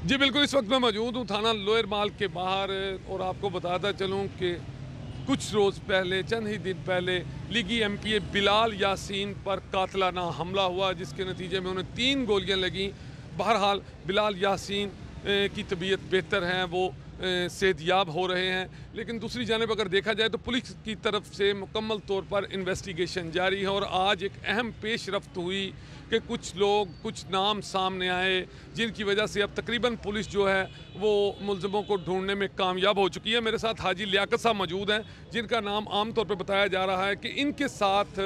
जी बिल्कुल, इस वक्त मैं मौजूद हूँ थाना लोअर माल के बाहर और आपको बताता चलूँ कि कुछ रोज़ पहले, चंद ही दिन पहले लीगी एमपीए बिलाल यासीन पर कातलाना हमला हुआ, जिसके नतीजे में उन्हें 3 गोलियां लगीं। बहरहाल बिलाल यासीन की तबीयत बेहतर है, वो सेहतयाब हो रहे हैं। लेकिन दूसरी जानिब अगर देखा जाए तो पुलिस की तरफ से मुकम्मल तौर पर इन्वेस्टिगेशन जारी है और आज एक अहम पेशरफ्त हुई कि कुछ लोग, कुछ नाम सामने आए जिनकी वजह से अब तकरीबन पुलिस जो है वो मुलज़िमों को ढूंढने में कामयाब हो चुकी है। मेरे साथ हाजी लियाकत साहब मौजूद हैं, जिनका नाम आम तौर पर बताया जा रहा है कि इनके साथ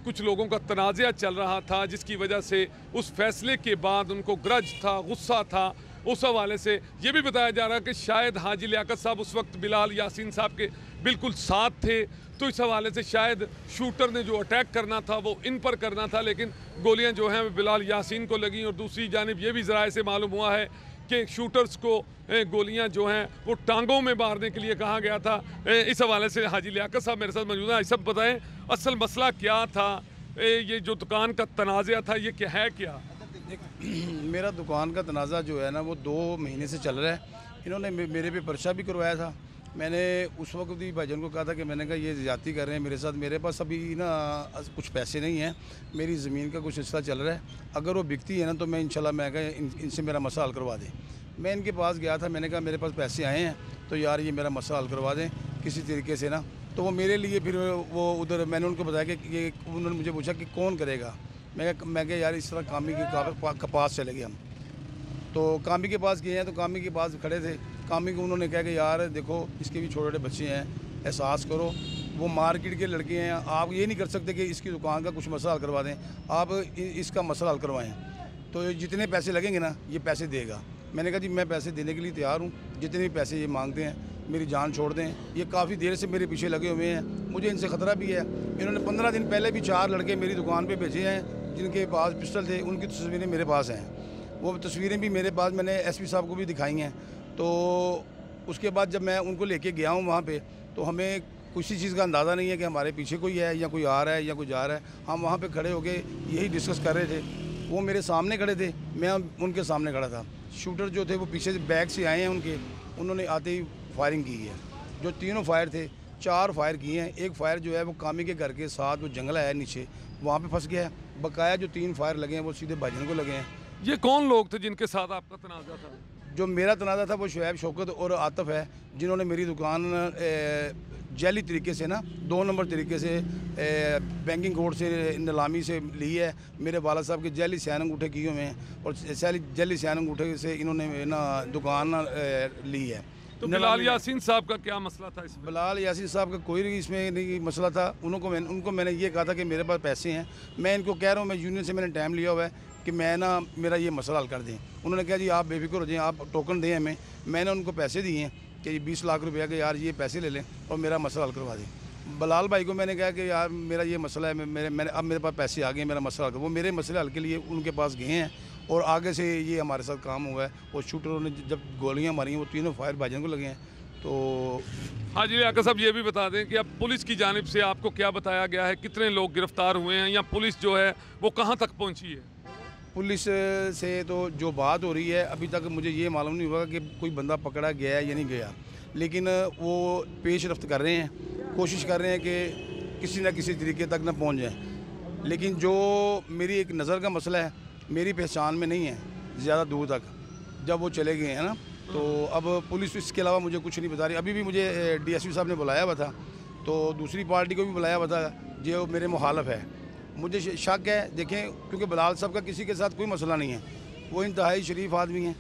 कुछ लोगों का तनाज़ा चल रहा था, जिसकी वजह से उस फैसले के बाद उनको ग्रज था, गुस्सा था। उस हवाले से ये भी बताया जा रहा है कि शायद हाजी लियाकत साहब उस वक्त बिलाल यासीन साहब के बिल्कुल साथ थे, तो इस हवाले से शायद शूटर ने जो अटैक करना था वो इन पर करना था, लेकिन गोलियां जो हैं वो बिलाल यासीन को लगीं। और दूसरी जानिब ये भी ज़राए से मालूम हुआ है कि शूटर्स को गोलियां जो हैं वो टांगों में मारने के लिए कहा गया था। इस हवाले से हाजी लियाकत साहब मेरे साथ मौजूद हैं। सब बताएं असल मसला क्या था, ये जो दुकान का तनाज़ा था ये क्या है? क्या मेरा दुकान का तनाज़ा जो है ना वो 2 महीने से चल रहा है। इन्होंने मेरे पे पर्चा भी करवाया था। मैंने उस वक्त भी भाईजान को कहा था कि मैंने कहा ये ज़्यादती कर रहे हैं मेरे साथ, मेरे पास अभी ना कुछ पैसे नहीं हैं, मेरी ज़मीन का कुछ हिस्सा चल रहा है, अगर वो बिकती है ना तो मैं इंशाल्लाह मैं कहा इनसे मेरा मसला हल करवा दें। मैं इनके पास गया था, मैंने कहा मेरे पास पैसे आए हैं तो यार ये मेरा मसला हल करवा दें किसी तरीके से ना। तो वो मेरे लिए फिर वो उधर मैंने उनको बताया कि ये, उन्होंने मुझे पूछा कि कौन करेगा। मैं कहा यार इस तरह कामी के पास चले गए हम। तो कामी के पास गए हैं तो कामी के पास खड़े थे। कामी को उन्होंने कहा कि यार देखो इसके भी छोटे छोटे बच्चे हैं, एहसास करो, वो मार्केट के लड़के हैं, आप ये नहीं कर सकते कि इसकी दुकान का कुछ मसला हल करवा दें, आप इसका मसला हल करवाएं। तो जितने पैसे लगेंगे ना ये पैसे देगा। मैंने कहा जी मैं पैसे देने के लिए तैयार हूँ, जितने भी पैसे ये मांगते हैं मेरी जान छोड़ दें। ये काफ़ी देर से मेरे पीछे लगे हुए हैं, मुझे इनसे ख़तरा भी है। इन्होंने 15 दिन पहले भी 4 लड़के मेरी दुकान पे भेजे हैं जिनके पास पिस्टल थे, उनकी तस्वीरें मेरे पास हैं। वो तस्वीरें भी मेरे पास मैंने एसपी साहब को भी दिखाई हैं। तो उसके बाद जब मैं उनको लेके गया हूँ वहाँ पे, तो हमें किसी चीज़ का अंदाज़ा नहीं है कि हमारे पीछे कोई है या कोई आ रहा है या कोई जा रहा है। हम वहाँ पे खड़े होके यही डिस्कस कर रहे थे, वो मेरे सामने खड़े थे, मैं उनके सामने खड़ा था। शूटर जो थे वो पीछे से बैग से आए हैं उनके, उन्होंने आते ही फायरिंग की है। जो तीनों फायर थे, 4 फायर किए हैं। एक फायर जो है वो कामी के घर के साथ वो जंगला है नीचे, वहाँ पे फंस गया है। बकाया जो 3 फायर लगे हैं वो सीधे भाईजान को लगे हैं। ये कौन लोग थे जिनके साथ आपका तनाज़ा था? जो मेरा तनाज़ा था वो शुएब, शौकत और आतिफ है, जिन्होंने मेरी दुकान जैली तरीके से ना 2 नंबर तरीके से बैंकिंग कोड से नीलामी से ली है। मेरे वाला साहब के जैली सैन अंगूठे किए हुए हैं और जैली सैन अंगूठे से इन्होंने ना दुकान ली है। तो बिलाल यासीन साहब का क्या मसला था इसमें? बिलाल यासीन साहब का कोई इसमें नहीं मसला था। उनको मैंने ये कहा था कि मेरे पास पैसे हैं, मैं इनको कह रहा हूँ, मैं यूनियन से मैंने टाइम लिया हुआ है कि मैं ना मेरा ये मसला हल कर दें। उन्होंने कहा जी आप बेफिक्र हो जाएं, आप टोकन दें हमें। मैंने उनको पैसे दिए हैं कि 20 लाख रुपया के यार ये पैसे ले लें और मेरा मसला हल करवा दें। बिलाल भाई को मैंने कहा कि यार मेरा ये मसला है, मैंने अब मेरे पास पैसे आ गए, मेरा मसला हल कर। वो मेरे मसले हल के लिए उनके पास गए हैं और आगे से ये हमारे साथ काम हुआ है। और शूटरों ने जब गोलियाँ मारी हैं वो तीनों फायर भाईजान को लगे हैं। तो हाजी लियाकत साहब ये भी बता दें कि अब पुलिस की जानिब से आपको क्या बताया गया है, कितने लोग गिरफ्तार हुए हैं या पुलिस जो है वो कहाँ तक पहुँची है? पुलिस से तो जो बात हो रही है अभी तक मुझे ये मालूम नहीं हुआ कि कोई बंदा पकड़ा गया है या नहीं गया, लेकिन वो पेशरफ्त कर रहे हैं, कोशिश कर रहे हैं कि किसी न किसी तरीके तक न पहुंच जाए। लेकिन जो मेरी एक नज़र का मसला है, मेरी पहचान में नहीं है ज़्यादा दूर तक, जब वो चले गए हैं ना, तो अब पुलिस इसके अलावा मुझे कुछ नहीं बता रही। अभी भी मुझे डीएसपी साहब ने बुलाया हुआ था, तो दूसरी पार्टी को भी बुलाया हुआ था जो मेरे मुखालफ है। मुझे शक है, देखें, क्योंकि बिलाल साहब का किसी के साथ कोई मसला नहीं है, वो इंतहाई शरीफ आदमी हैं।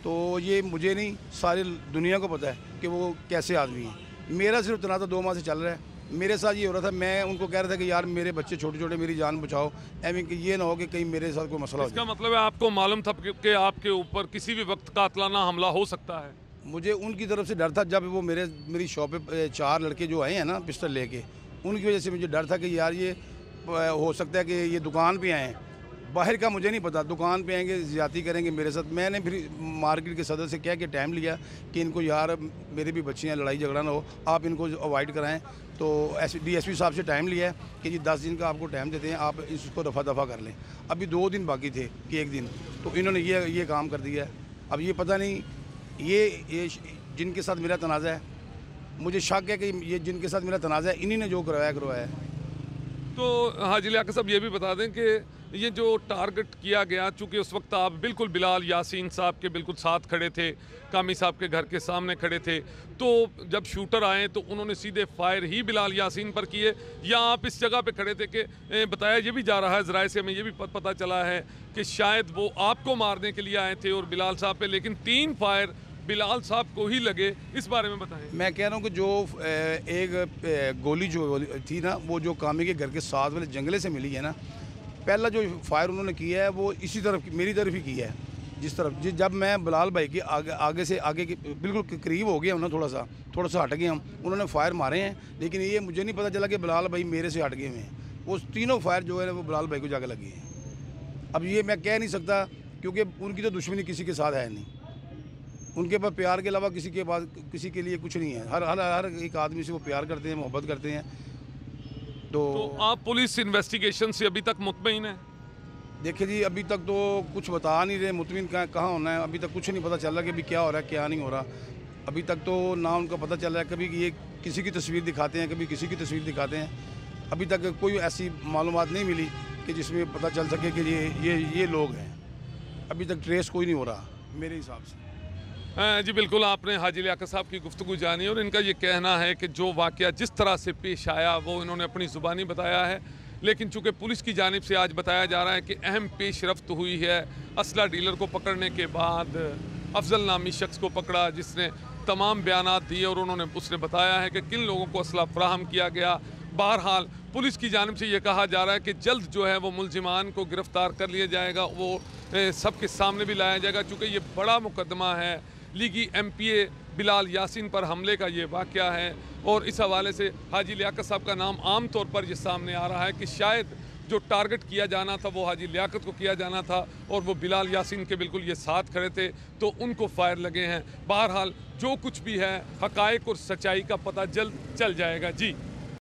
तो ये मुझे नहीं, सारी दुनिया को पता है कि वो कैसे आदमी हैं। मेरा सिर्फ तनाज़ा 2 माह से चल रहा है। मेरे साथ ये हो रहा था, मैं उनको कह रहा था कि यार मेरे बच्चे छोटे छोटे, मेरी जान बचाओ, एवं कि ये ना हो कि कहीं मेरे साथ कोई मसला हो इसका जाए। मतलब है आपको मालूम था कि आपके ऊपर किसी भी वक्त कातलाना हमला हो सकता है? मुझे उनकी तरफ से डर था। जब वो मेरी शॉप पे 4 लड़के जो आए हैं ना पिस्टल लेके, उनकी वजह से मुझे डर था कि यार ये हो सकता है कि ये दुकान पे आएँ, बाहर का मुझे नहीं पता, दुकान पे आएंगे, ज़्यादती करेंगे मेरे साथ। मैंने फिर मार्केट के सदर से कह के टाइम लिया कि इनको यार मेरे भी बच्चे हैं, लड़ाई झगड़ा ना हो, आप इनको अवॉइड कराएं। तो डीएसपी साहब से टाइम लिया है कि जी 10 दिन का आपको टाइम देते हैं, आप इसको रफा दफा कर लें। अभी 2 दिन बाकी थे कि 1 दिन, तो इन्होंने ये काम कर दिया है। अब ये पता नहीं ये जिनके साथ मेरा तनाज़ा है, मुझे शक है कि ये जिनके साथ मेरा तनाज़ा है इन्हीं ने जो करवाया है। तो हाजी लियाकत साहब ये भी बता दें कि ये जो टारगेट किया गया, चूँकि उस वक्त आप बिल्कुल बिलाल यासीन साहब के बिल्कुल साथ खड़े थे, कामी साहब के घर के सामने खड़े थे, तो जब शूटर आए तो उन्होंने सीधे फायर ही बिलाल यासीन पर किए, या आप इस जगह पे खड़े थे कि बताया ये भी जा रहा है, ज़राए से हमें ये भी पता चला है कि शायद वो आपको मारने के लिए आए थे और बिलाल साहब पे, लेकिन 3 फायर बिलाल साहब को ही लगे, इस बारे में बताएं। मैं कह रहा हूँ कि जो एक गोली जो थी ना, वो जो कामी के घर के साथ वाले जंगले से मिली है ना, पहला जो फायर उन्होंने किया है वो इसी तरफ, मेरी तरफ ही किया है, जिस तरफ जब मैं बिलाल भाई के आगे से आगे के बिल्कुल करीब हो गया हूँ ना, थोड़ा सा हट गए हम, उन्होंने फायर मारे हैं, लेकिन ये मुझे नहीं पता चला कि बिलाल भाई मेरे से हट गए हुए हैं। वो तीनों फायर जो है वो बिलाल भाई को जाकर लगी हैं। अब ये मैं कह नहीं सकता क्योंकि उनकी तो दुश्मनी किसी के साथ है नहीं, उनके पास प्यार के अलावा किसी के पास किसी के लिए कुछ नहीं है। हर एक आदमी से वो प्यार करते हैं, मोहब्बत करते हैं। तो आप पुलिस इन्वेस्टिगेशन से अभी तक मुतमईन हैं? देखिए जी, अभी तक तो कुछ बता नहीं रहे, मुतमिन कहाँ होना है, अभी तक कुछ नहीं पता चल रहा कि अभी क्या हो रहा है क्या नहीं हो रहा। अभी तक तो ना उनका पता चल रहा है, कभी ये किसी की तस्वीर दिखाते हैं, कभी किसी की तस्वीर दिखाते हैं। अभी तक कोई ऐसी मालूमात नहीं मिली कि जिसमें पता चल सके कि ये लोग हैं। अभी तक ट्रेस कोई नहीं हो रहा मेरे हिसाब से। जी बिल्कुल, आपने हाजी लियाकत साहब की गुफ्तगू जानी और इनका ये कहना है कि जो वाक़या जिस तरह से पेश आया वो इन्होंने अपनी ज़ुबानी बताया है, लेकिन चूँकि पुलिस की जानिब से आज बताया जा रहा है कि अहम पेशरफ्त हुई है। असला डीलर को पकड़ने के बाद अफजल नामी शख्स को पकड़ा जिसने तमाम बयानात दिए और उसने बताया है कि किन लोगों को असला फराहम किया गया। बहरहाल पुलिस की जानिब से ये कहा जा रहा है कि जल्द जो है वो मुलजिमान को गिरफ़्तार कर लिया जाएगा, वो सबके सामने भी लाया जाएगा। चूँकि ये बड़ा मुकदमा है, लीगी MPA बिलाल यासीन पर हमले का ये वाक़या है और इस हवाले से हाजी लियाकत साहब का नाम आम तौर पर ये सामने आ रहा है कि शायद जो टारगेट किया जाना था वो हाजी लियाकत को किया जाना था और वो बिलाल यासीन के बिल्कुल ये साथ खड़े थे, तो उनको फायर लगे हैं। बहरहाल जो कुछ भी है, हक़ाइक़ और सच्चाई का पता जल्द चल जाएगा। जी।